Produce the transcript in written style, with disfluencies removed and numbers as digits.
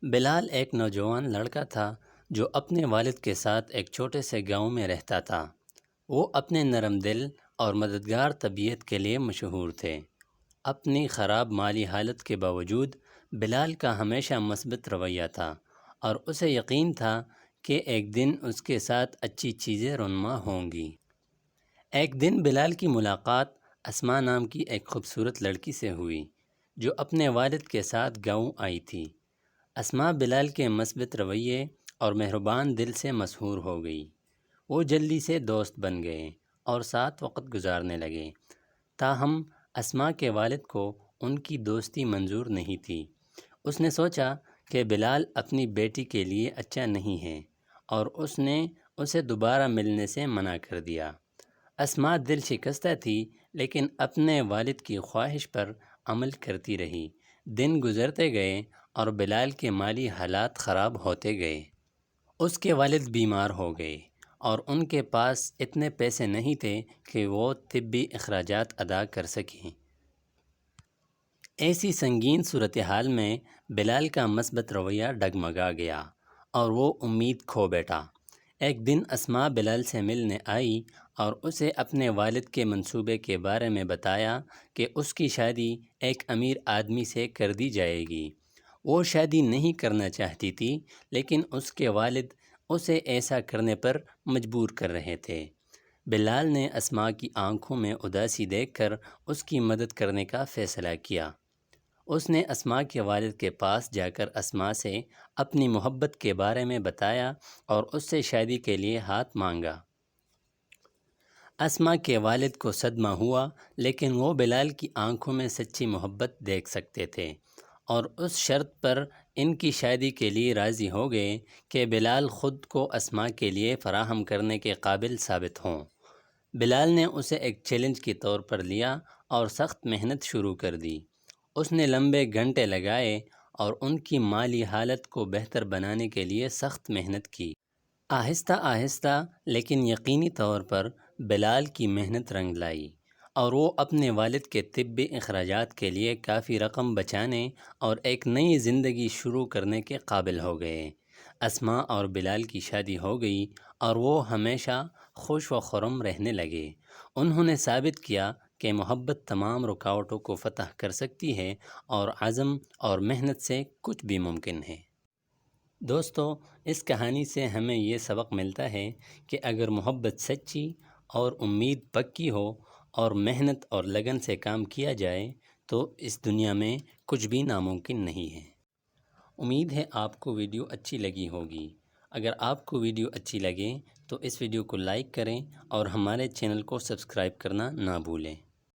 بلال ایک نوجوان لڑکا تھا جو اپنے والد کے ساتھ ایک چھوٹے سے گاؤں میں رہتا تھا۔ وہ اپنے نرم دل اور مددگار طبیعت کے لیے مشہور تھے۔ اپنی خراب مالی حالت کے باوجود بلال کا ہمیشہ مثبت رویہ تھا اور اسے یقین تھا کہ ایک دن اس کے ساتھ اچھی چیزیں رونما ہوں گی۔ ایک دن بلال کی ملاقات اسماء نام کی ایک خوبصورت لڑکی سے ہوئی جو اپنے والد کے ساتھ گاؤں آئی تھی۔ اسماء بلال کے مثبت رویے اور مہربان دل سے مسحور ہو گئی۔ وہ جلدی سے دوست بن گئے اور ساتھ وقت گزارنے لگے۔ تاہم اسماء کے والد کو ان کی دوستی منظور نہیں تھی۔ اس نے سوچا کہ بلال اپنی بیٹی کے لیے اچھا نہیں ہے اور اس نے اسے دوبارہ ملنے سے منع کر دیا۔ اسماء دل شکستہ تھی لیکن اپنے والد کی خواہش پر عمل کرتی رہی۔ دن گزرتے گئے اور بلال کے مالی حالات خراب ہوتے گئے۔ اس کے والد بیمار ہو گئے اور ان کے پاس اتنے پیسے نہیں تھے کہ وہ طبی اخراجات ادا کر سکیں۔ ایسی سنگین صورتحال میں بلال کا مثبت رویہ ڈگمگا گیا اور وہ امید کھو بیٹھا۔ ایک دن اسماء بلال سے ملنے آئی اور اسے اپنے والد کے منصوبے کے بارے میں بتایا کہ اس کی شادی ایک امیر آدمی سے کر دی جائے گی۔ وہ شادی نہیں کرنا چاہتی تھی لیکن اس کے والد اسے ایسا کرنے پر مجبور کر رہے تھے۔ بلال نے اسماء کی آنکھوں میں اداسی دیکھ کر اس کی مدد کرنے کا فیصلہ کیا۔ اس نے اسماء کے والد کے پاس جا کر اسماء سے اپنی محبت کے بارے میں بتایا اور اس سے شادی کے لیے ہاتھ مانگا۔ اسماء کے والد کو صدمہ ہوا لیکن وہ بلال کی آنکھوں میں سچی محبت دیکھ سکتے تھے اور اس شرط پر ان کی شادی کے لیے راضی ہو گئے کہ بلال خود کو اسماء کے لیے فراہم کرنے کے قابل ثابت ہوں۔ بلال نے اسے ایک چیلنج کے طور پر لیا اور سخت محنت شروع کر دی۔ اس نے لمبے گھنٹے لگائے اور ان کی مالی حالت کو بہتر بنانے کے لیے سخت محنت کی۔ آہستہ آہستہ لیکن یقینی طور پر بلال کی محنت رنگ لائی اور وہ اپنے والد کے طبی اخراجات کے لیے کافی رقم بچانے اور ایک نئی زندگی شروع کرنے کے قابل ہو گئے۔ اسماء اور بلال کی شادی ہو گئی اور وہ ہمیشہ خوش و خرم رہنے لگے۔ انہوں نے ثابت کیا کہ محبت تمام رکاوٹوں کو فتح کر سکتی ہے اور عزم اور محنت سے کچھ بھی ممکن ہے۔ دوستو، اس کہانی سے ہمیں یہ سبق ملتا ہے کہ اگر محبت سچی اور امید پکی ہو اور محنت اور لگن سے کام کیا جائے تو اس دنیا میں کچھ بھی ناممکن نہیں ہے۔ امید ہے آپ کو ویڈیو اچھی لگی ہوگی۔ اگر آپ کو ویڈیو اچھی لگے تو اس ویڈیو کو لائک کریں اور ہمارے چینل کو سبسکرائب کرنا نہ بھولیں۔